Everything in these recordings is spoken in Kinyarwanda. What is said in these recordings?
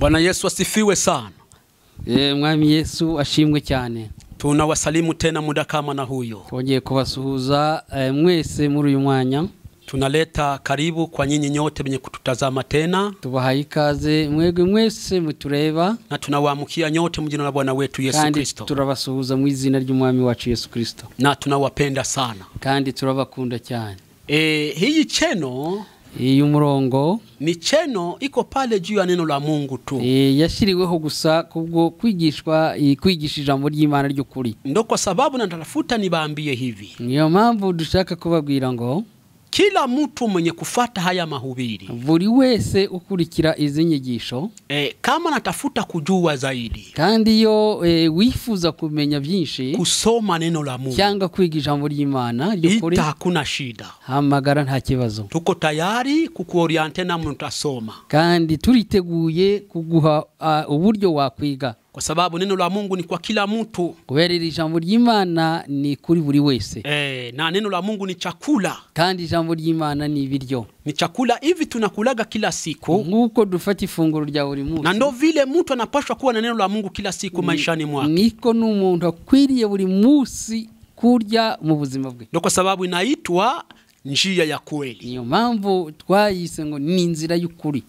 Bwana Yesu asifiwe sana. Mwami Yesu ashimwe cyane. Tunawasalimu tena muda kama na huyo. Twongeye kubasuhuza mwese muri uyu mwanya. Tunaleta karibu kwa nyinyi nyote benye kututazama tena. Tubahaye ikaze mwebwe mwese mutureba. Na tunawaamukia nyote mu jina la Bwana wetu Yesu Kristo. Kandi turabasuhuza mu izina ry'umwami wacu Yesu Kristo. Na tunawapenda sana. Kandi turabakunda cyane. Hii cheno Iyo murongo ni cheno iko pale juu ya neno la Mungu tu. Yashiriweho gusa kubwo kwigisha ijambo ry'Imana ry'ukuri. Ndo kwa sababu natafuta nibaambie hivi. Niyo mpamvu dushaka kubabwira ngo kila mtu mwenye kufata haya mahubiri, buri wese ukurikira izi nyigisho, kama natafuta kujua zaidi, kandi yo wifuza kumenya byinshi, kusoma neno la Mungu cyangwa kwiga ijambo ry'Imana ry'ukuri, hakuna shida. Hamagara nta kibazo. Tuko tayari kukuoriente na mtasoma. Kandi turiteguye kuguha uburyo wakwiga. Kwa sababu neno la Mungu ni kwa kila mtu. Kuberera ijambo ry'Imana ni kuri buri wese. Na neno la Mungu ni chakula. Kandi ijambo ry'Imana ni ibiryo. Ni chakula hivi tunakulaga kila siku. Nguko dufata ifunguro rya buri munsi. Na ndo vile mtu anapaswa kuwa na neno la Mungu kila siku maishani mwake. Niko n'umuntu akwiriye buri munsi kurya mu buzima bwe. Ndo kwa sababu inaitwa njia ya kweli. Niyo mpamvu twayise ngo ni inzira y'ukuri.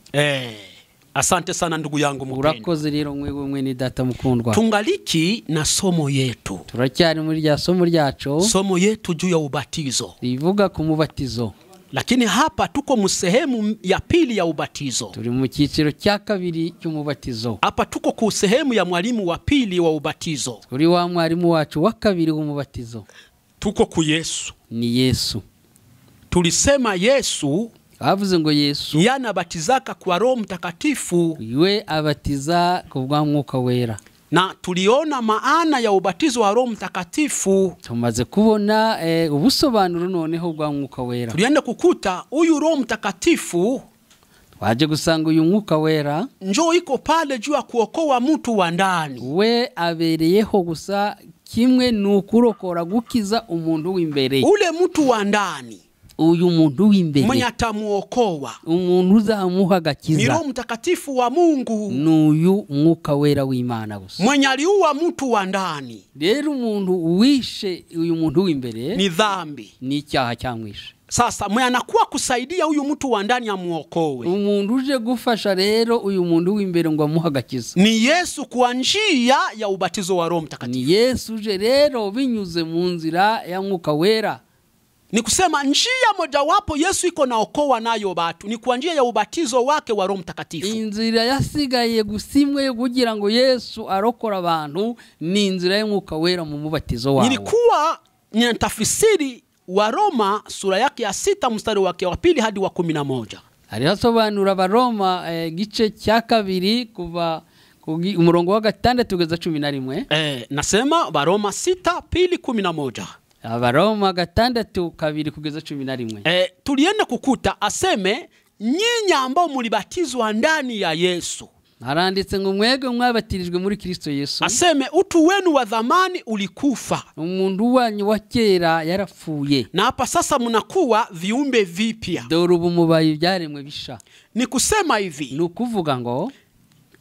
Asante sana ndugu yangu mpendwa. Urakoze rero mwene data mukundwa. Tungaliki na somo yetu. Turacyari muri rya somo ryacu. Somo yetu juu ya ubatizo. Rivuga ku mubatizo. Lakini hapa tuko musehemu ya pili ya ubatizo. Turi mu cyiciro cya kabiri cy'umubatizo. Hapa tuko ku sehemu ya mwalimu wa pili wa ubatizo. Turi wa mwalimu wacu wa kabiri w'umubatizo. Tuko ku Yesu. Ni Yesu. Tulisema Yesu avuze ngo Yesu yanabatizaka kwa Roho Mtakatifu, we abatiza ku bwa Mwuka Wera. Na tuliona maana ya ubatizo wa Roho Mtakatifu. Tumaze kubona ubusobanuro noneho bwa Mwuka Wera. Tulienda kukuta uyu Roho Mtakatifu, waje gusanga uyu Mwuka Wera njoo iko pale juu ya kuokoa mtu wa ndani. We abereyeho gusa kimwe nukurokora gukiza umuntu w'imbere. Ule mtu wa ndani, uyu muntu w'imbere mwenye atamuokoa, umuntu uzamuha gakiza, ni Roho Mtakatifu wa Mungu. Nuyu Mwuka Wera w'Imana gusa. Mwenye aliua mtu wa ndani, rero umuntu wishe uyu muntu w'imbere ni dhambi, ni icyaha cyamwishe. Sasa mwenye anakuwa kusaidia uyu mtu wa ndani amuokoe, umuntu uje gufasha rero uyu muntu w'imbere ngo amuha gakiza, ni Yesu kwa njia ya ubatizo wa Roho Mtakatifu. Ni Yesu uje rero binyuze mu nzira ya Mwuka Wera. Ni kusema njia mojawapo Yesu iko naokoa nayo batu ni kwa njia ya ubatizo wake wa Roho Mtakatifu. Inzira yasigaye gusimwe kugira ngo Yesu arokora abantu ni inzira y'Umwuka Wera mu mubatizo wawe. Nilikuwa ninatafsiri wa Roma sura yake ya 6 mstari wake wa 2 hadi wa 11. Ari hasobanura Abaroma gice cya kabiri kuva umurongo wa 6 tugeza 11. Nasema Baroma 6:2-11. Abaroma 6:2 kugeza 11. Tulienda kukuta aseme nyinyi ambao mulibatizwa ndani ya Yesu. Haranditse ngo mwege mwabatirijwe muri Kristo Yesu. Aseme utu wenu wa zamani ulikufa. Umuntu wanyu wa kera yarapfuye. Na hapa sasa mnakuwa viumbe vipya. Dore ubu mubaye byaremwe bisha. Ni kusema hivi. Ni ukuvuga ngo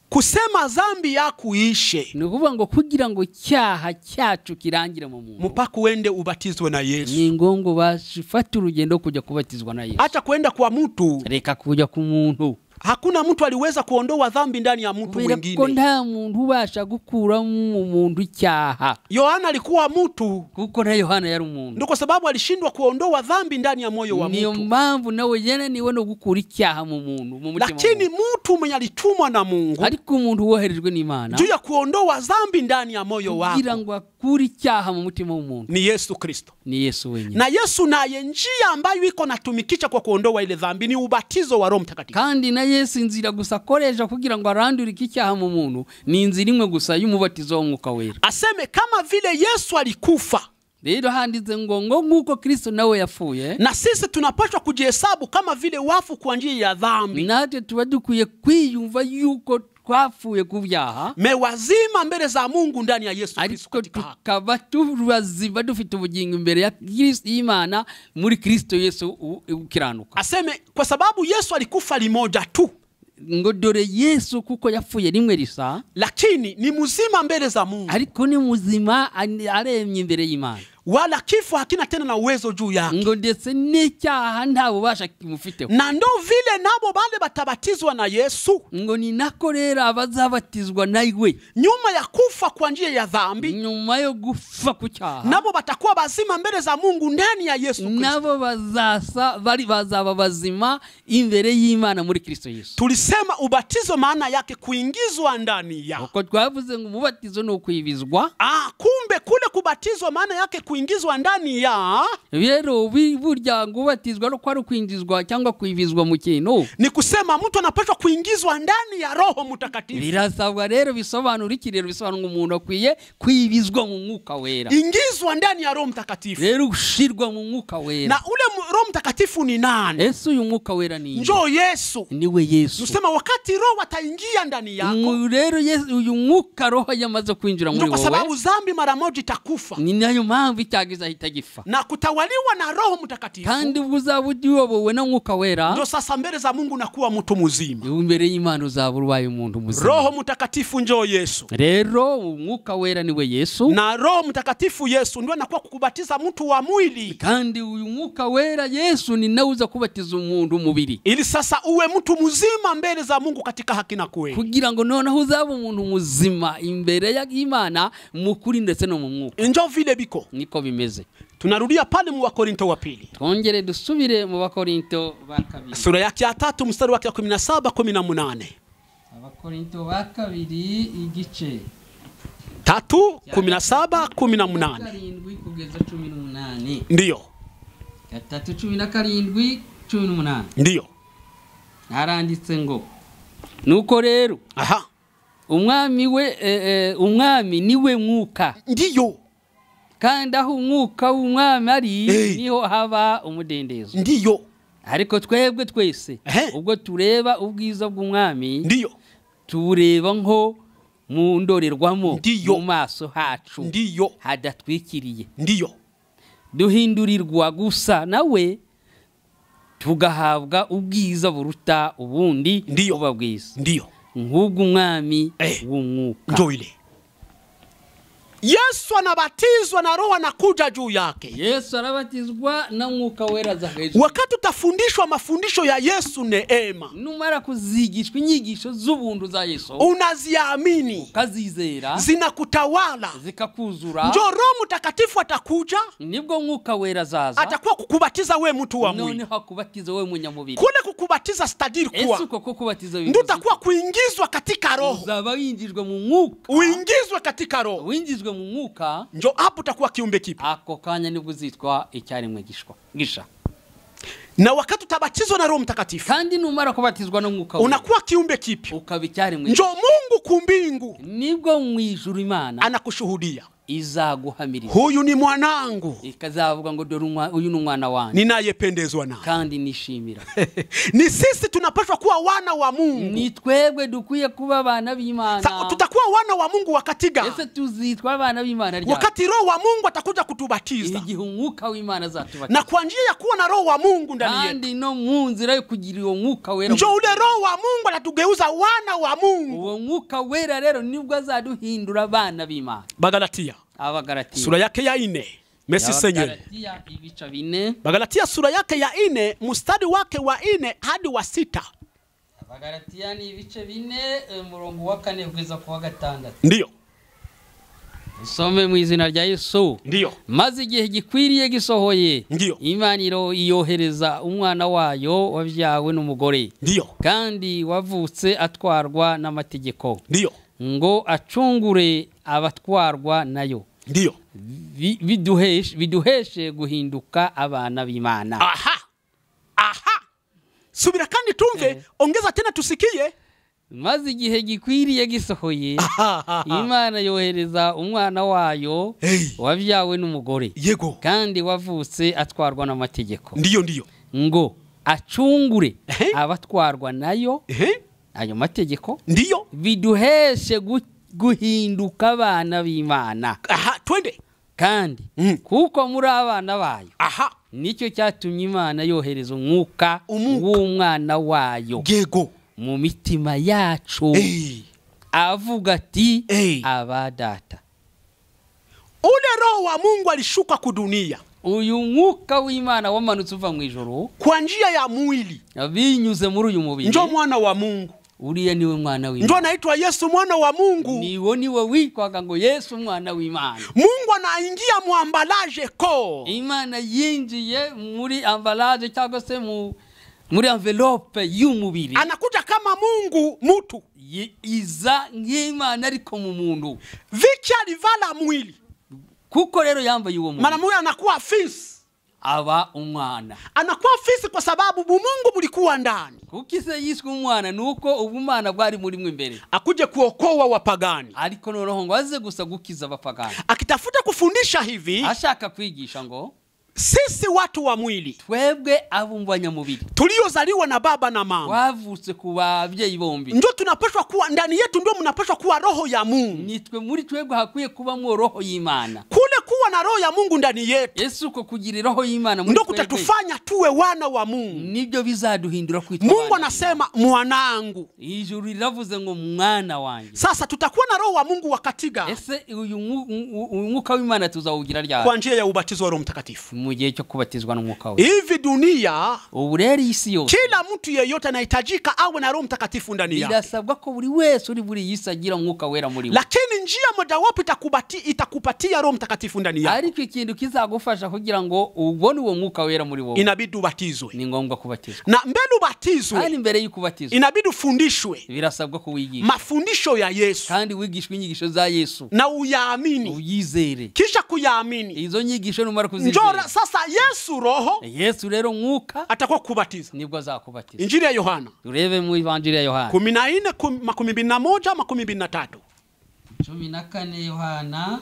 kusema dhambi yako ishe. Ni ukuvuga ngo kugira ngo cyaha cyacu kirangire mu muntu, mpaka uende ubatizwe na Yesu. Ni ngongo bashifata urugendo kujya kubatizwa na Yesu. Acha kwenda kwa mtu. Reka kujya ku muntu. Hakuna mtu aliweza kuondoa dhambi ndani ya mtu mwingine. Kuko nta muntu ubasha gukura mu muntu icyaha. Yohana alikuwa mtu. Kuko na Yohana yari umuntu. Ndio kwa sababu alishindwa kuondoa dhambi ndani ya moyo wa mtu. Niyo mpamvu nawe yananiwe no gukura icyaha mu muntu mu mutima. Lakini mtu mwenye alitumwa na Mungu, ariko umuntu woherejwe n'Imana juu ya kuondoa dhambi ndani ya moyo wako, kugira ngo akure icyaha mu mutima w'umuntu, ni Yesu Kristo. Ni Yesu wenyine. Na Yesu naye njia ambayo iko natumikisha kwa kuondoa ile dhambi ni ubatizo wa Roho Mtakatifu. Kandi na Yesu inzira gusa koresha kugira ngo arandurike icyaha mu muntu ni inzira imwe gusa y'umubatizo w'Umwuka Wera. Aseme kama vile Yesu alikufa, rero handize ngo nguko Kristo nawe yafuye, na sisi tunapaswa kujihesabu kama vile wafu kwa njia ya dhambi. Natwe tuba dukwiye kwiyumva yuko twafuye ku byaha, mewazima mbele za Mungu ndani ya Yesu Kristo. Ariko tukaba turazima dufite ubugingo imbere ya Kristo Imana muri Kristo Yesu ukiranuka. Aseme kwa sababu Yesu alikufa limoja tu. ngo dore Yesu kuko yapfuye rimwe risa lakini ni mzima mbele za Mungu, ariko ni muzima aremye imbere y'Imana, wala kifo hakina tena na uwezo juu yake, ngo ndetse n'icyaha nta bubasha kimufiteho. na ndo vile nabo bale batabatizwa na Yesu, ngo ni nako rero abazabatizwa nawe nyuma ya kufa kwa njia ya dhambi, nyuma yo gufa ku cyaha, nabo batakuwa bazima mbele za Mungu ndani ya Yesu Kristo. nabo bazaba bazima imbere y'Imana muri Kristo Yesu. Tulisema ubatizo maana yake kuingizwa ndani ya. Uko twavuze ngo umubatizo no kwibizwa. Kumbe kule kubatizwa maana yake kuingizwa ndani ya. Rero burya ngo ubatizwa no kwari kwinjizwa cyangwa kwibizwa mu kintu. Ni kusema mtu anapaswa kuingizwa ndani ya Roho Mtakatifu. Birasabwa rero bisobanura iki? Rero bisobanura umuntu akwiye kwibizwa mu Mwuka Wera. Ingizwa ndani ya Roho Mtakatifu. Rero ushirwa mu Mwuka Wera. Na ule Roho Mtakatifu ni nani? Yesu uyu Mwuka Wera ni njoo Yesu. Niwe Yesu. Tusema wakati Roho ataingia ndani yako. Rero Yesu uyu Mwuka Roho yamaze kwinjira muri wowe. Kwa sababu dhambi mara moja itakufa. Ni nayo mpamvu icyagiza hitagifa. Na kutawaliwa na Roho Mtakatifu. Kandi uzabudiyobowe na Mwuka Wera. Ndio sasa mbele za Mungu nakuwa mtu mzima. Imbere y'Imana uzaburubaye umuntu muzima. Roho Mtakatifu njoo Yesu. Rero Mwuka Wera niwe Yesu. Na Roho Mtakatifu Yesu ndio anakuwa kukubatiza mtu wa mwili. Kandi uyu Mwuka Wera Yesu ni nauza kubatiza umuntu mubiri. Ili sasa uwe mtu mzima mbele za Mungu katika haki na kweli. Kugira ngo noneho uzaba umuntu muzima imbere y'Imana mukuri ndetse no mu Mwuka. Njoo vile biko. Niko bimeze. Tunarudia pale mu Wakorinto wa pili. Twongere dusubire mu Wakorinto ba kabiri. Sura yake ya 3 mstari wake wa 17-18. Wakorinto ba kabiri igice 3:17-18. 7 kugeza 18. Ndiyo. 3:17-18. Ndiyo. Haranditse ngo nuko rero umwami umwami niwe Mwuka. Ndiyo. Kandi aho umwuka w'umwami ari niho haba umudendezo. Ndiyo. Ariko twebwe twese ubwo tureba ubwiza bw'umwami ndiyo tureba nko mu ndorerwamo mu maso hacu ndiyo hadatwikiriye. Ndiyo. Duhindurirwa gusa nawe tugahabwa ubwiza buruta ubundi buba bwiza. Ndiyo. Nk'ubwo umwami w'umwuka. Njoo ile Yesu anabatizwa na Roho anakuja juu yake. Yesu anabatizwa na Mwuka Wera za hejuru. Wakati utafundishwa mafundisho ya Yesu neema, numara kuzigishwa inyigisho z'ubuntu za Yesu, unaziamini, ukazizera, zinakutawala, zikakuzura. Njoo Roho Mtakatifu atakuja, nibwo Mwuka Wera zaza, atakuwa kukubatiza we mtu wa mwili. None hakubatiza we munyamubiri. Kule kukubatiza stadiri kuwa Yesu kukubatiza wewe. Ndio utakuwa kuingizwa katika Roho. Uzaba winjizwe mu Mwuka. Uingizwe katika Roho. Winjizwe mu Mwuka. Njoo hapo utakuwa kiumbe kipya. Ako kanya nibwo uzitwa icyarimwe gisha. Na wakati utabatizwa na Roho Mtakatifu, kandi numara kubatizwa na Mwuka Wera, unakuwa kiumbe kipya. Ukaba icyarimwe. Njoo Mungu kumbingu, nibwo mwijuru Imana anakushuhudia, izaguhamiriza, huyu ni mwanangu, ikazavuga ngo dore uyu ni umwana wanjye ninayependezwa naye, kandi nishimira. Ni sisi tunapaswa kuwa wana wa Mungu. Ni twebwe dukwiye kuba abana b'Imana. Tutakuwa wana wa Mungu wakati gani? Ese tuzitwa abana b'Imana ryari? Wakati Roho wa Mungu atakuja kutubatiza. Igihe Umwuka w'Imana azatubatiza. Na kwa njia ya kuwa na Roho wa Mungu ndani yetu. Kandi no mu nzira yo kugira uwo Mwuka Wera. Njoo ule Roho wa Mungu atatugeuza wana wa Mungu. Uwo Mwuka Wera rero nibwo azaduhindura abana b'Imana. Bagalatia. Abagalatia. Sura yake ya 4. Merci Seigneur. Bagalatia ibica 4. Bagalatia sura yake ya 4 mstari wake wa 4 hadi wa 6. Bagalatia ni ibice 4 murongo wa 4 kugeza ku wa 6. Ndiyo. Usome mu izina rya Yesu. Ndiyo. Maze igihe gikwiriye gisohoye. Ndiyo. Imana iyohereza umwana wayo wabyawe n'umugore. Ndiyo. Kandi wavutse atwarwa n'amategeko. Ndiyo. Ngo acungure abatwarwa nayo. Ndiyo. Biduheshe guhinduka abana b'Imana. Aha. Subira kandi tumve, ongeza tena tusikie. Maze igihe gikwiriye gisohoye, Imana yohereza umwana wayo wabyawe n'umugore. Yego. Kandi wavutse atwarwa n'amategeko. Ndiyo. Ngo acungure abatwarwa nayo. Ayo mategeko. Ndiyo. Biduheshe guhinduka abana b'Imana. Twende. Kandi kuko muri abana bayo. Aha. Nicyo cyatumye Imana yohereza umwuka w'umwana wayo. Yego. mu mitima yacu avuga ati aba data. Ule roho wa Mungu alishuka kudunia. Uyu mwuka w'Imana wamanutse uva mu ijuru kwa njia ya mwili. Abinyuze muri uyu mubiri. Njo mwana wa Mungu. Uriya niwe mwana w'Imana. Njo anaitwa Yesu mwana wa Mungu. Niwe witwaga ngo Yesu mwana w'Imana. Mungu anaingia mu ambalaje ko. Imana yinjiye muri ambalaje cyangwa se muri envelope y'umubiri. Anakuja kama Mungu mutu. Iza nk'Imana ariko mu muntu. Vicha livala mwili. Kuko rero yambaye uwo mubiri. Maana mwili anakuwa fisi. Aba umwana. Anakuwa fisi kwa sababu Mungu bulikuwa ndani. Kukise yiswe umwana nuko ubumana bwari muri mwe imbere. Akuje kuokoa wapagani. Ariko noneho ngo aze gusa gukiza abapagani. Akitafuta kufundisha hivi. Ashaka kwigisha ngo sisi watu wa mwili. Twebwe abumbanya mubiri. Tuliozaliwa na baba na mama. Wavutse ku babyeyi bombi. Ndio tunapaswa kuwa ndani yetu, ndio mnapaswa kuwa roho ya Mungu. Nitwe muri twebwe hakwiye kuba mu roho y'Imana. Kule kuwa na roho ya Mungu ndani yetu. Yesu ko kugira roho y'Imana muri ndio kutatufanya tuwe wana wa Mungu. Nibyo bizaduhindura kwitwa Mungu anasema mwanangu. Ijuru riravuze ngo mwana wanjye. Sasa tutakuwa na roho wa Mungu wakati gani? Ese uyu mwuka w'Imana tuzawugira ryari? Kwa njia ya ubatizo wa Roho Mtakatifu. Mu gihe cyo kubatizwa n'umwuka we. Hivi dunia ubureri isi yose kila mtu yeyote anahitajika awe na Roho Mtakatifu ndani yake. Birasabwa ko buri wese uri buri yisagira umwuka wera muri we. Lakini njia mojawapo itakupatia Roho Mtakatifu ndani yako. Ariko ikintu kizagufasha kugira ngo ubone uwo mwuka wera muri wowe. Inabidi ubatizwe. Ni ngombwa kubatizwa. Na mbele ubatizwe. Kandi mbere y'ukubatizwa inabidi ufundishwe. Birasabwa ko wigisha mafundisho ya Yesu. Kandi wigishwe inyigisho za Yesu. Na uyaamini. Uyizere. Kisha kuyaamini. Izo nyigisho numara kuzizera. Njora sasa Yesu roho. Yesu rero mwuka atakuwa kubatiza. Nibwo azakubatiza. Injili ya Yohana. Turebe mu Evanjili ya Yohana. 14:21-23. 14 Yohana.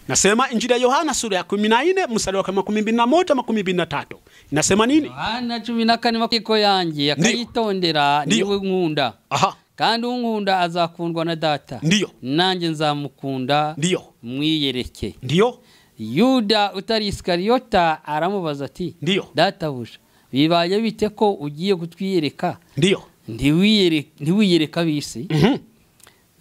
Nasema Injili ya Yohana sura ya 14 mstari wa 21-23. Inasema nini? Yohana 14 makiko yanjye akayitondera niwe nkunda. Aha. Kandi unkunda azakundwa na data. Ndiyo. Nanjye nzamukunda. Ndiyo. Mwiyereke. Ndiyo. Yuda utari Iskariyota aramubaza ati ndiyo databuja bibaye bite ko ugiye kutwiyereka? Ndiyo. Ntiwiyereka bisi.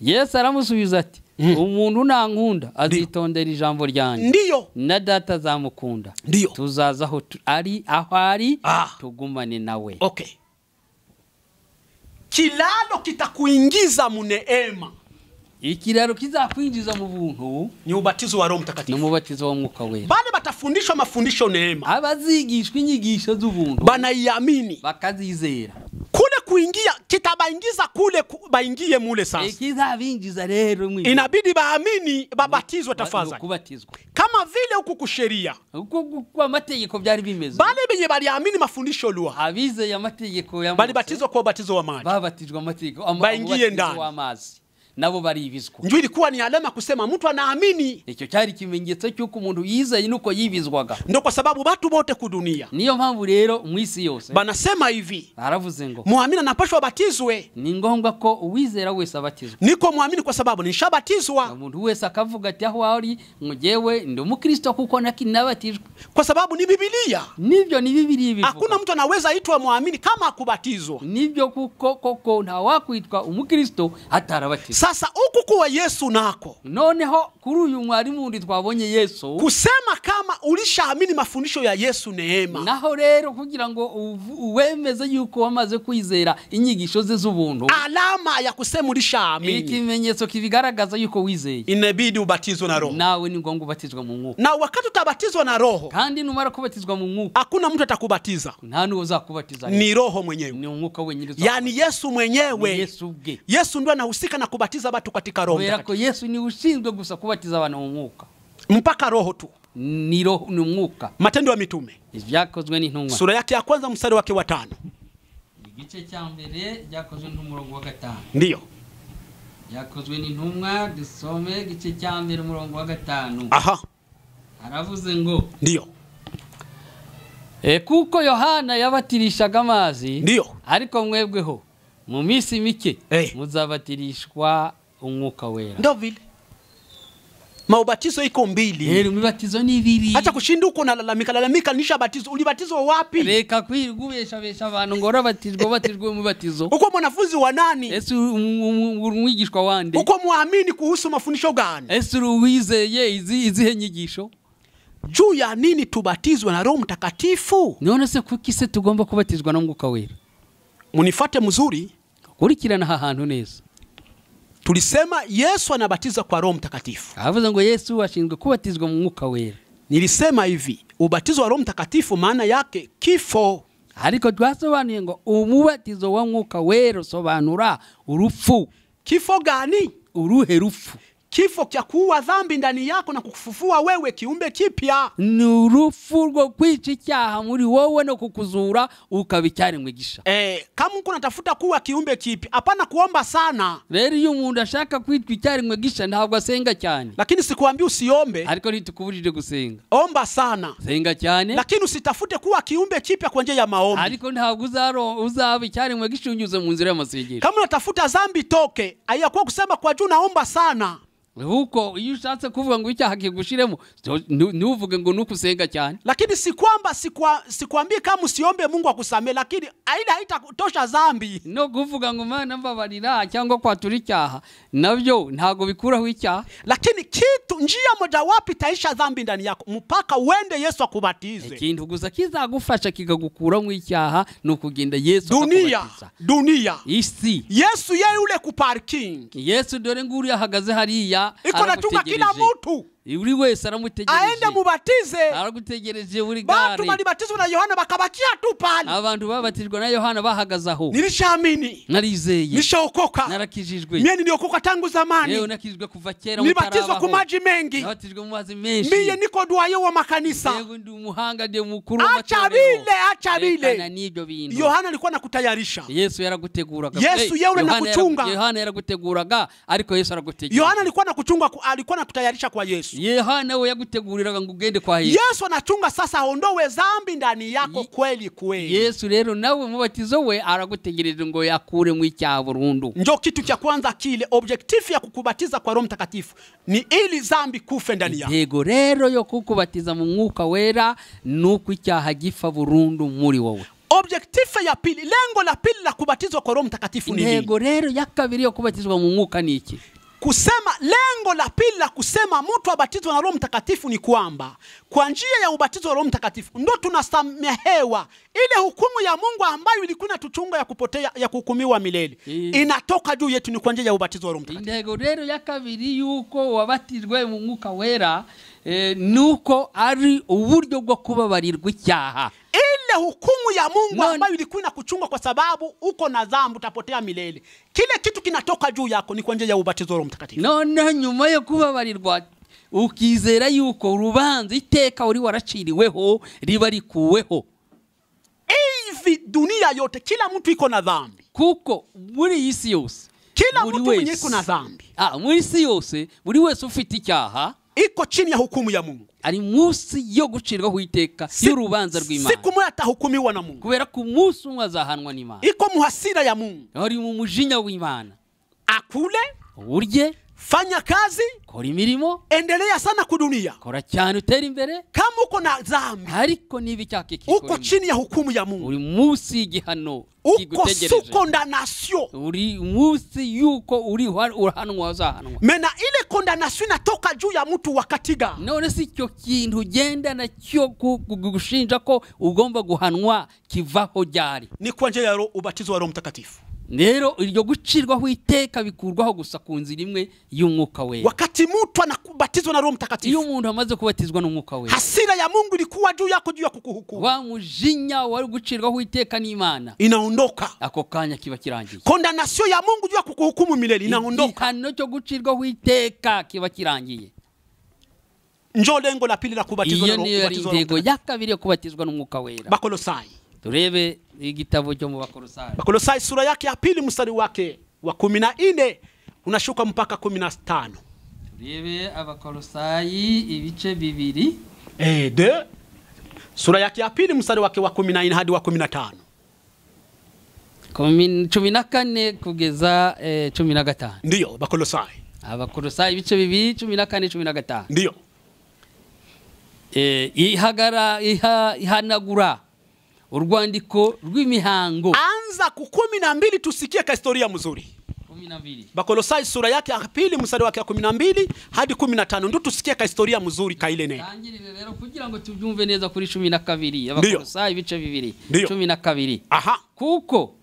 Yesu aramusubiza ati umuntu nankunda azitondera ijambo ryanjye. Ndiyo. Na data azamukunda. Ndiyo. Tuzaza aho ari tugumane nawe. Okay. Kilalo kitakuingiza mu neema. Ikiraro kizakwinjiza mu buntu ni ubatizo wa Roho Mtakatifu. Ni mubatizo wa mwuka wera. Bale batafundishwa mafundisho neema. Abazigishwa inyigisho z'ubuntu banaiamini bakazizera. Kule kuingia kitabaingiza kule baingie mule sasa. Ikizabinjiza rero mwi. Inabidi baamini babatizwe tafadhali. Kubatizwa. Kama vile huku kusheria. Huku kwa mategeko byari bimeze. Bale benye baliamini mafundisho lwa. Abize ya mategeko ya bali batizwa kwa ubatizo wa maji. Babatizwa amategeko baingie ndani wa mazi. Nabo baribizwa. Njoo ilikuwa ni alama kusema mtu anaamini. Icyo cyari kimenyetso cyuko umuntu yizaye nuko yibizwaga. Ndio kwa sababu watu bote kudunia. Niyo mpamvu rero mwisi yose. Banasema hivi. Baravuze ngo muamini anapashwa batizwe. Ni ngombwa ko uwizera wese abatizwa. Niko muamini kwa sababu nishabatizwa. Umuntu wese akavuga ati aho ari mujewe ndi umukristo kuko nakinabatijwe. Kwa sababu ni Biblia. Nibyo ni Biblia bivuga. Hakuna mtu anaweza aitwa muamini kama akubatizwa. Nibyo kuko nta wakwitwa umukristo hatarabatizwa. Sasa huku kuwa Yesu nako. Noneho kuri uyu mwarimu ndi twabonye Yesu. Kusema kama ulishaamini mafundisho ya Yesu neema. Naho rero kugira ngo uwemeze yuko wamaze kwizera inyigisho ze z'ubuntu. Alama ya kusema ulishaamini. Ikimenyetso kibigaragaza yuko wizeye. Inabidi ubatizwe na Roho. Nawe ni ngombwa ubatizwa mu mwuka. Na wakati utabatizwa na Roho. Kandi numara kubatizwa mu mwuka. Hakuna mtu atakubatiza. Nta nuwo uzakubatiza. Ni Roho mwenyewe. Ni umwuka wenyine. Yani Yesu mwenyewe. Yesu bwe. Yesu ndiye anahusika na kubatiza watu katika Roho. Kwa Yesu ni ushinzwe gusa kubatiza abantu mu mwuka. Mpaka Roho tu. Ni Roho ni umwuka. Matendo ya Mitume. Ibyakozwe n'intumwa. Sura yake ya kwanza mstari wake wa 5. Igice cya mbere byakozwe n'umurongo wa 5. Ndiyo. Byakozwe n'intumwa dusome igice cya mbere umurongo wa 5. Aha. Aravuze ngo ndiyo. Kuko Yohana yabatirishaga amazi. Ndiyo. Ariko mwebweho mu minsi mike muzabatirishwa umwuka wera. Ndio vile. Maubatizo iko mbili. Imibatizo ni ibiri. Acha kushinda uko na lalamika nisha batizo. Ulibatizwa wapi? Reka kwirugubesha abantu ngora batizwe umubatizo. Uko mwanafunzi wa nani? Ese umwigishwa wande? Uko muamini kuhusu mafundisho gani? Ese uwizeye izihe nyigisho? Juu ya nini tubatizwe na Roho Mtakatifu? None se kuki se tugomba kubatizwa na Mwuka Wera? Munifate mzuri. Kurikirana ahantu neza. Tulisema Yesu anabatiza kwa Roho Mtakatifu. Avuze ngo Yesu ashinzwe kubatizwa mu Mwuka Wera. Nilisema hivi, ubatizo wa Roho Mtakatifu maana yake kifo. Ariko twasobanuye ngo umubatizo wa Mwuka Wera sobanura urupfu. Kifo gani? Uruhe rupfu? Kifo cha kuua dhambi ndani yako na kukufufua wewe kiumbe kipya. Ni urupfu rwo kwica icyaha muri wowe no kukuzura ukabicyaremwe gisha. Kama uko unatafuta kuwa kiumbe kipya, hapana kuomba sana. Rero iyo umuntu ashaka kwitwa icyaremwe gisha ntabwo asenga cyane. Lakini sikuambi usiombe. Ariko ntitukubujije gusenga. Omba sana. Senga cyane. Lakini usitafute kuwa kiumbe kipya kwa njia ya maombi. Ariko ntabwo uzaba icyaremwe gisha unyuze mu nzira y'amasengesho. Kama unatafuta dhambi toke, hayakuwa kusema kwa juu naomba sana. Huko iyo ushatse kuvuga ngo icyaha kigushiremo ntuvuge ngo nukusenga cyane. Lakini sikwambi kama usiombe Mungu akusamee, lakini aila haitatosha dhambi. No kuvuga ngo Mana mbabarira cyangwa kwatura icyaha nabyo ntago bikuraho icyaha. Lakini kitu njia moja wapi taisha dhambi ndani yako mpaka uende Yesu akubatize. Ikintu gusa kizagufasha kikagukura mu icyaha no kugenda Yesu akubatiza. Dunia isi Yesu yeye ule ku parking. Yesu dore nguri ahagaze hariya iko natunga kila mtu. Uri wese aramutegereje. Aende mubatize. Aragutegereje buri gare. Bantu balibatizwa na Yohana bakabakia tu pale. Abantu babatijwe na Yohana bahagaze aho. Nilishaamini. Narizeye. Nishaokoka. Narakijijwe. Mimi niliokoka tangu zamani. Leo nakijwe kuva kera Nibatizwa ku maji mengi. Nabatijwe mu mazi menshi. Mimi niko duaye wa makanisa. Leo ndi umuhanga ndiye mukuru wa matorero. Acha bile. Kana nibyo bintu. Yohana alikuwa nakutayarisha. Yesu yaraguteguraga. Yesu yeye nakuchunga. Yohana yaraguteguraga ariko Yesu aragutegura. Yohana alikuwa nakutayarisha kwa Yesu. Yohana we yaguteguriraga ngo ugende kwa Yesu. Yesu anachunga sasa aondoe dhambi ndani yako kweli kweli. Yesu rero nawe mubatizo we aragutegereje ngo yakure mu icyaha burundu. Ndio kitu cha kwanza kile objective ya kukubatiza kwa Roho Mtakatifu ni ili dhambi kufe ndani yako. Yego rero yo kukubatiza mu Mwuka Wera nuko icyaha gifa burundu muri wowe. Objective ya pili, lengo la pili la kubatizwa kwa Roho Mtakatifu ni nini? Yego rero ya kabiri yo kubatizwa mu Mwuka ni iki? Kusema lengo la pili la kusema mtu abatizwe na Roho Mtakatifu ni kwamba kwa njia ya ubatizo wa Roho Mtakatifu ndo tunasamehewa ile hukumu ya Mungu ambayo ilikuwa inatuchunga ya kupotea ya kuhukumiwa milele. Inatoka juu yetu ni kwa njia ya ubatizo wa Roho Mtakatifu. Ndego rero ya kabiri yuko wabatizwe mu Mwuka Wera nuko ari uburyo bwo kubabarirwa icyaha. Ile hukumu ya Mungu ambayo ilikuwa inakuchunga kwa sababu uko na dhambi utapotea milele. Kile kitu kinatoka juu yako ni kwa njia ya ubatizo wa Roho Mtakatifu. None nyuma yo kubabarirwa ukizera yuko urubanza iteka uri waraciriweho riba rikuweho. Hivi dunia yote kila mtu iko na dhambi. Kuko muri isi yose kila mtu mwenye iko na dhambi. Muri isi yose buri wese ufite icyaha iko chini ya hukumu ya Mungu. Ari musi yo gucirwaho iteka y'urubanza rw'Imana. Siku moja atahukumiwa na Mungu. Kubera ku musi umwe azahanwa n'Imana. Iko muhasira ya Mungu. Ari mu mujinya w'Imana. Akule, urye, fanya kazi, kora imirimo, endelea sana kudunia. Kora cyane utera imbere. Kama uko na dhambi, ariko nibi cyake kikora. Uko chini ya hukumu ya Mungu. Uri musi igihano kigutegereje. Uko condamnation. Uri musi yuko uri urahanwa azahanwa. Mena ile condamnation inatoka juu ya mtu wakati gani? None si cyo kintu ugenda na cyo gushinja ko ugomba guhanwa kivaho jari. Ni kwa njia ya ubatizo wa Roho Mtakatifu. Rero iryo gucirwaho iteka bikurwaho gusa ku nzira imwe y'Umwuka Wera. Wakati mtu anakubatizwa na Roho Mtakatifu, iyo umuntu amaze kubatizwa n'Umwuka Wera, hasira ya Mungu ilikuwa juu yako juu ya kukuhukumu. Wa mujinya wari gucirwaho iteka n'Imana inaondoka. Ako kanya kiba kirangiye. Condamnation ya Mungu juu ya kukuhukumu milele inaondoka. Igihano cyo gucirwaho iteka kiba kirangiye. Njoo lengo la pili la kubatizwa na Roho Mtakatifu. Iyo ni intego ya kabiri yo kubatizwa n'Umwuka Wera. Bakolosai. Turebe igitabo cyo mu Bakolosai. Bakolosai sura yake ya pili mstari wake wa 14 unashuka mpaka 15. Turebe Abakolosai ibice bibiri. Sura yake ya pili mstari wake wa 14 hadi wa 15. 14 kugeza 15. Ndiyo, Bakolosai. Abakolosayi ibice 2:14-15. Ndio. Ihanagura urwandiko rw'imihango. Anza ku 12 tusikie ka historia mzuri. 12. Bakolosai sura yake ya 2 mstari wake wa 12 hadi 15 ndio tusikie ka historia mzuri ka ile neno. Tangirire rero kugira ngo tubyumve neza kuri 12. Abakolosayi ibice 2:12. Aha. Kuko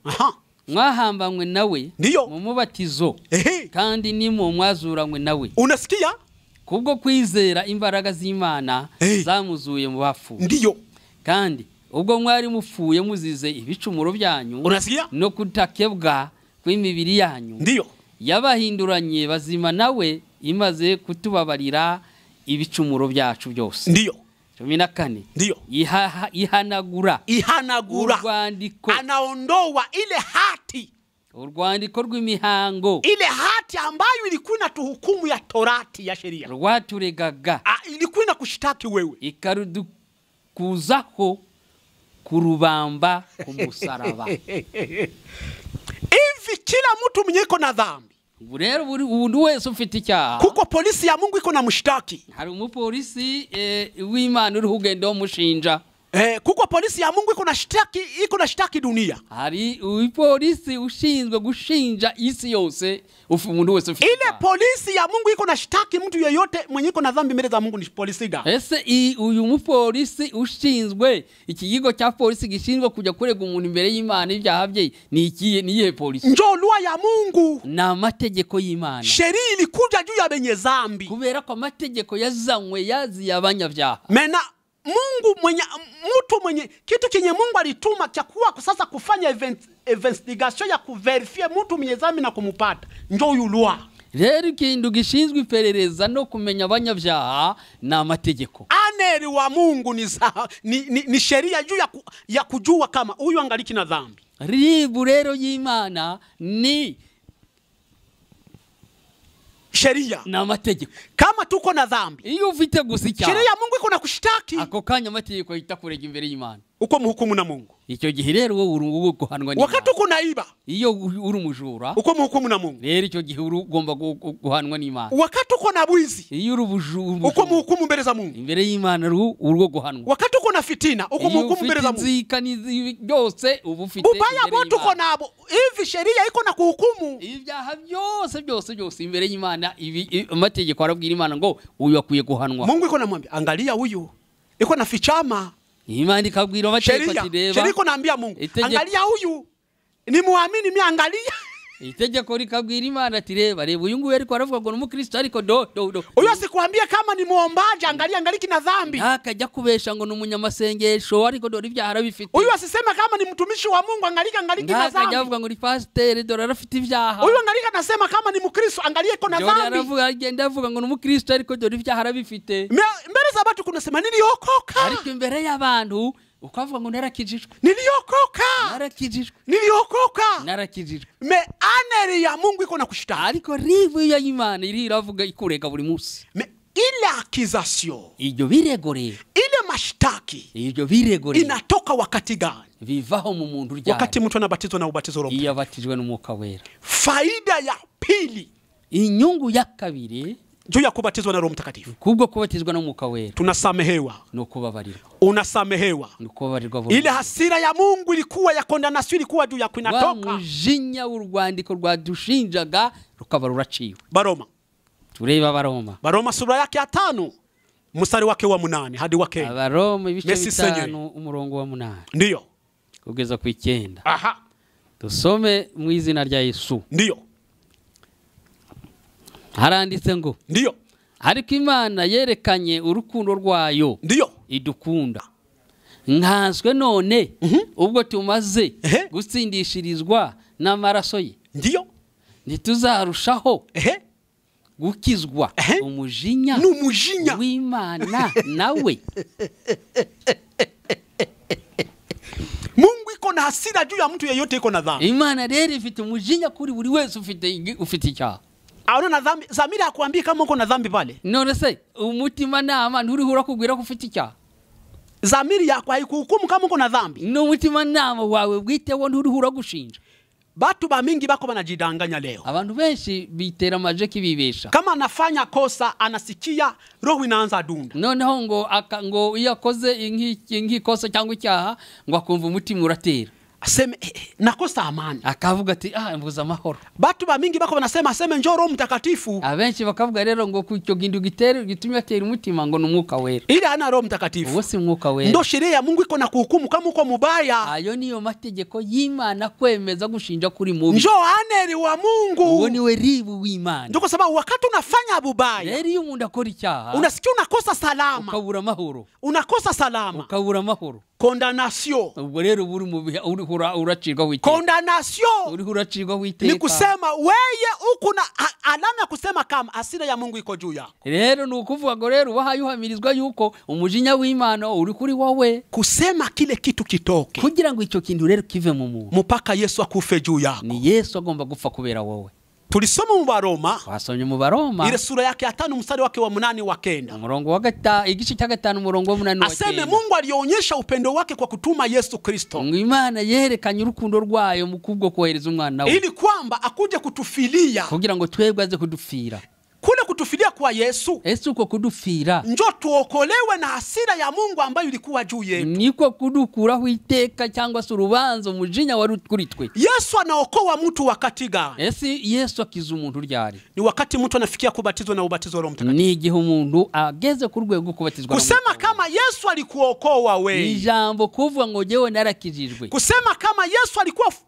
mwahambanywe nawe mu mubatizo kandi nimo mwazuranywe nawe. Unasikia? Kubwo kwizera imbaraga z'Imana zamuzuye mu bafu. Ndio. Kandi ubwo mwari mufuye muzize ibicumuro byanyu no kutakebwa kw'imibiri yanyu. Ndio. Yabahinduranye bazima nawe imaze kutubabarira ibicumuro byacu byose. Ndio. 14. Ndio. Ihanagura urwandiko. Anaondoa ile hati. Urwandiko rw'imihango. Ile hati ambayo ilikuwa inatuhukumu ya Torati ya sheria. Rwaturegaga. Ilikuwa inakushtaki wewe. Ikarudukuzaho kurubamba kumusaraba. Hivi kila mtu mwenye iko na dhambi. Rero umuntu wese ufite icyaha. Kuko polisi ya Mungu iko na mshtaki. Hari umupolisi w'Imana uri hugenda umushinja. Kuko polisi ya Mungu iko na shtaki dunia. Hari upolisi ushinzwe gushinja isi yose umuntu wese ufite. Ile polisi ya Mungu iko na shtaki mtu yeyote mwenye iko na dhambi mbele za Mungu ni polisi gani? Ese uyu mupolisi ushinzwe ikigigo cya polisi gishinzwe kujya kurega umuntu imbere y'Imana ibyaha bye ni iyihe polisi? Njo lwa ya Mungu. Na amategeko y'Imana. Sheria ilikuja juu ya benye dhambi. Kubera ko amategeko yazanywe yazi abanyabyaha. Mena Mungu mtu mwenye kitu kinye Mungu alituma cha kuwa sasa kufanya investigation ya kuverifie mtu mwenye dhambi na kumupata ndio yulwa. Rero ikintu gishinzwe iperereza no kumenya abanyabyaha na amategeko. Aneri wa Mungu ni sheria juu ya kujua kama huyu angaliki na dhambi. Ribu rero y'Imana ni sheria na amategeko. Kama tuko na dhambi, iyo ufite gusicya, sheria ya Mungu iko na kushtaki. Ako kanya amategeko itakurega imbere y'Imana. Uko muhukumu na Mungu. Icyo gihe rero wowe uri guhanwa n'Imana. Wakati uko naiba, iyo uri umujura, uko muhukumu na Mungu. Rero icyo gihe ugomba guhanwa n'Imana. Wakati uko na bwizi, iyo uri ubujura, uko muhukumu mbele za Mungu. Imbere y'Imana uri guhanwa. Wakati uko na fitina, uko muhukumu mbele za Mungu. Iyo byose ubu ufite ubaya bote uko nabo. Hivi sheria iko na kuhukumu. Ibyaha byose imbere y'Imana amategeko arabwira Imana ngo uyu akwiye guhanwa. Mungu iko namwambia angalia huyu iko na fichama. Imana ikabwira amategeko ati reba. Sheria iko naambia Mungu angalia huyu ni muamini mimi angalia. Itegeko rikabwira Imana ati reba uyu nguyu ariko aravuga ngo n'umukristo ariko do. Uyo sikwambia kama ni muombaji angaliki na dhambi. Akajya kubesha ngo n'umunyamasengesho ariko do ibyaha arabifite. Uyo asisema kama ni mtumishi wa Mungu angaliki na dhambi. Akajya avuga ngo ni pastor do arafite ibyaha. Uyo angalika nasema kama ni mukristo angalia iko na dhambi. Aravuga agenda avuga ngo n'umukristo ariko do ibyaha arabifite. Mbere za watu kunasema niliokoka. Ariko imbere y'abantu ukavuga ngo narakijijwe. Narakijijwe. Me aneri ya Mungu iko na kushtaki. Ariko rivu ya Imana iravuga ikureka buri munsi. Me ile accusation, ibyo biregore, ile mashtaki, ibyo biregore inatoka wakati gani? Vivaho mu muntu ryari? Wakati mtu anabatizwa na ubatizo roho. Iyo abatijwe n'Umwuka Wera. Faida ya pili, inyungu ya kabiri juu ya kubatizwa na Roho Mtakatifu. Kubwo kubatizwa na Mwuka Wera, tunasamehewa. No kubabarirwa. Unasamehewa. No kubabarirwa. Ile hasira ya Mungu ilikuwa ya condemnation ilikuwa juu ya kuinatoka. Mujinya urwandiko rwadushinjaga rukaba ruraciwe. Baroma. Tureba Baroma sura yake ya 5 mstari wake wa 8 hadi wa 9. Baroma ibice 5 umurongo wa 8. Ndiyo. Kugeza ku 9. Aha. Tusome mu izina rya Yesu. Ndiyo. Haranditse ngo ndiyo, ariko Imana yerekanye urukundo rwayo ndiyo idukunda nkazwe none ubwo tumaze gutsindishirizwa n'amaraso ye, ndiyo ntituzarushaho gukizwa umujinya w'Imana nawe. Mungu iko na hasira juu ya mtu yeyote iko na dhambi. Imana rero ifite umujinya kuri buri wese ufite icyaha. Aona na dhambi, zamira akwambia kama uko na dhambi pale. None se umutima nama nturihura kubwira ko ufite icyaha. Zamiri yako haikuhukumu kama uko na dhambi. No mutima nama wawe bwiteho nturihura gushinja. Batu ba mingi bako banajidanganya leo. Abantu benshi bitera amaje kibibesha. Kama anafanya kosa anasikia roho inaanza dunda. Noneho ngo iyo akoze ingi kosa cyangwa icyaha ngo akumva umutima uratera. Aseme nakosa amani. Akavuga ati mvuza amahoro. Batu ba mingi bako banasema aseme njoo Roho Mtakatifu. Abenshi bakavuga rero ngo kucyo gindu gitumye atera umutima ngo n'umwuka wera. Ile ana Roho Mtakatifu. Uwo si mwuka wera. Ndo sheria ya Mungu iko na kuhukumu kama uko mubaya. Ayo niyo mategeko y'Imana kwemeza gushinja kuri mubi. Njoo aneri wa Mungu. Uwo ni we ribu w'Imana. Ndio kwa sababu wakati unafanya bubaya, rero iyo umuntu akora icyaha, unasikia unakosa salama. Ukabura amahoro. Unakosa salama. Ukabura amahoro. Condamnation. Ubwo rero buri mu uracirwa witeka. Condamnation. Uracirwa witeka. Ni kusema weye uko na alama ya kusema kama hasira ya Mungu iko juu yako. Rero nukuvuga ngo rero bahayuhamirizwa yuko umujinya w'Imana uri kuri wowe. Kusema kile kitu kitoke. Kugira ngo icyo kintu rero kive mu muntu. Mpaka Yesu akufe juu yako. Ni Yesu agomba gupfa kubera wowe. Tulisoma mu Baroma. Wasomye mu Baroma. Ile sura yake ya 5 mstari wake wa 8 wa 9. Umurongo wa 5 igice cya 5 umurongo wa 8 wa 9. Aseme Mungu alionyesha upendo wake kwa kutuma Yesu Kristo. Imana yerekanye urukundo rwayo mu kubwo kohereza umwana we. Ili kwamba akuje kutufilia. Kugira ngo twebwe aze kudufira. Kule kutufilia kwa Yesu. Yesu uko kudufira. Njoo tuokolewe na hasira ya Mungu ambayo ilikuwa juu yetu. Niko kudukuraho iteka cyangwa se urubanzo umujinya wari kuri twe. Yesu anaokoa mtu wakati gani? Yesu akiza umuntu ryari? Ni wakati mtu anafikia kubatizwa na ubatizo wa Roho Mtakatifu. Ni igihe umuntu ageze ku rwego kubatizwa na Kusema kama Yesu alikuokoa wewe. Ijambo kuvuga ngo jewe narakijijwe. Kusema kama Yesu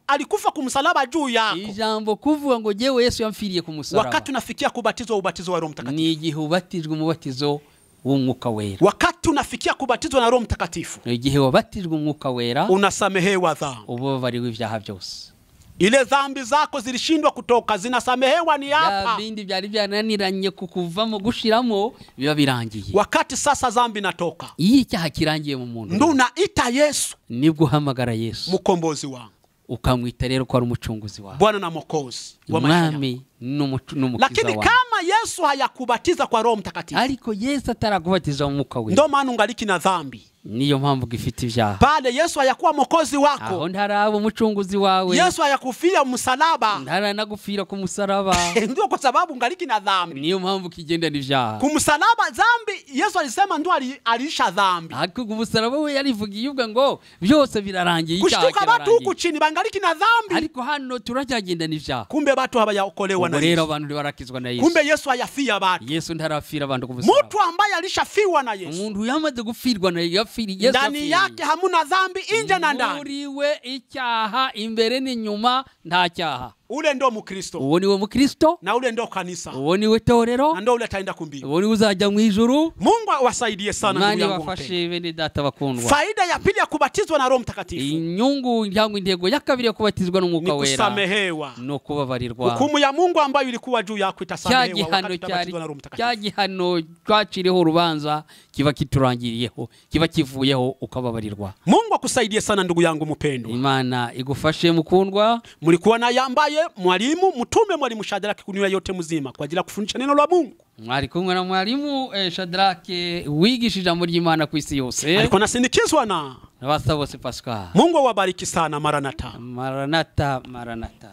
alikufa kumsalaba juu yako. Ijambo kuvuga ngo jewe Yesu yamfiriye kumusaraba. Wakati unafikia kubatizwa ubatizo wa Roho Mtakatifu. Ni igihe ubatijwe umubatizo w'umwuka wera. Wakati unafikia kubatizwa na Roho Mtakatifu. Ni igihe wabatijwe umwuka wera. Unasamehewa dhambi. Ubabariwe ibyaha byose. Ile dhambi zako zilishindwa kutoka zinasamehewa ni hapa. Bindi byari byananiranye kukuvamo gushiramo biba birangiye. Wakati sasa dhambi natoka. Iyi cyaha kirangiye mu muntu. Ndo unaita Yesu. Nibwo uhamagara Yesu. Mukombozi wangu. Ukamwita rero ko ari umucunguzi wawe. Bwana na Mwokozi wa maisha yako. N'umukiza. Lakini kama Yesu hayakubatiza kwa Roho Mtakatifu. Ariko Yesu ataragubatiza mu mwuka wera. Ndo maana ungaliki na dhambi. Niyo mpamvu gifite ibyaha. Pale Yesu hayakuwa Mwokozi wako. Aho ntaraba umucunguzi wawe. Yesu hayakufia msalaba. Ntaranagufira ku musaraba. Ndio kwa sababu ungaliki na dhambi. Niyo mpamvu kigenda n'ibyaha. Kumsalaba dhambi Yesu alisema ndo alisha dhambi. Ariko kumusaraba we yarivugiye ubwa ngo byose birarangiye icyaha. Kushtuka batu huku chini bangaliki na dhambi. Ariko hano turacyagenda n'ibyaha. Kumbe batu habayaokolewa na Yesu. Rero abantu barakizwa na Yesu. Kumbe Yesu hayafia batu. Yesu ntarafira abantu ku musaraba. Mtu ambaye alishafiwa na Yesu. Umuntu yamaze gufirwa na Yesu. Ndani yake hamuna dhambi, nje na ndani. Muriwe icyaha imbere n'inyuma nta cyaha. Ule ndo Mkristo. Uwo niwe Mkristo. Na ule ndo kanisa. Uwo niwe torero. Na ndo ule ataenda kumbingu. Uwo niwe uzajya mu ijuru. Mungu awasaidie sana ndugu yangu. Nani wafashe bene data bakundwa. Faida ya pili ya kubatizwa na Roho Mtakatifu. Inyungu cyangwa intego ya kabiri ya kubatizwa n'umwuka wera. Ni kusamehewa. No kubabarirwa. Hukumu ya Mungu ambayo ilikuwa juu yako itasamehewa wakati utabatizwa na Roho Mtakatifu. Cya gihano twaciriho urubanza kiba kiturangiriyeho, kiba kivuyeho ukababarirwa. Mungu akusaidie sana ndugu yangu mpendwa. Imana igufashe mukundwa. Mlikuwa na yambaye mwalimu mtume mwalimu Shadraki Kuniwa yote mzima kwa ajili ya kufundisha neno la Mungu. Mwari kumwe na mwalimu Shadraki wigishije ijambo ry'Imana ku isi yose. Alikuwa nasindikizwa na Wasabose Pascal. Mungu awabariki sana. Maranatha. Maranatha, Maranatha.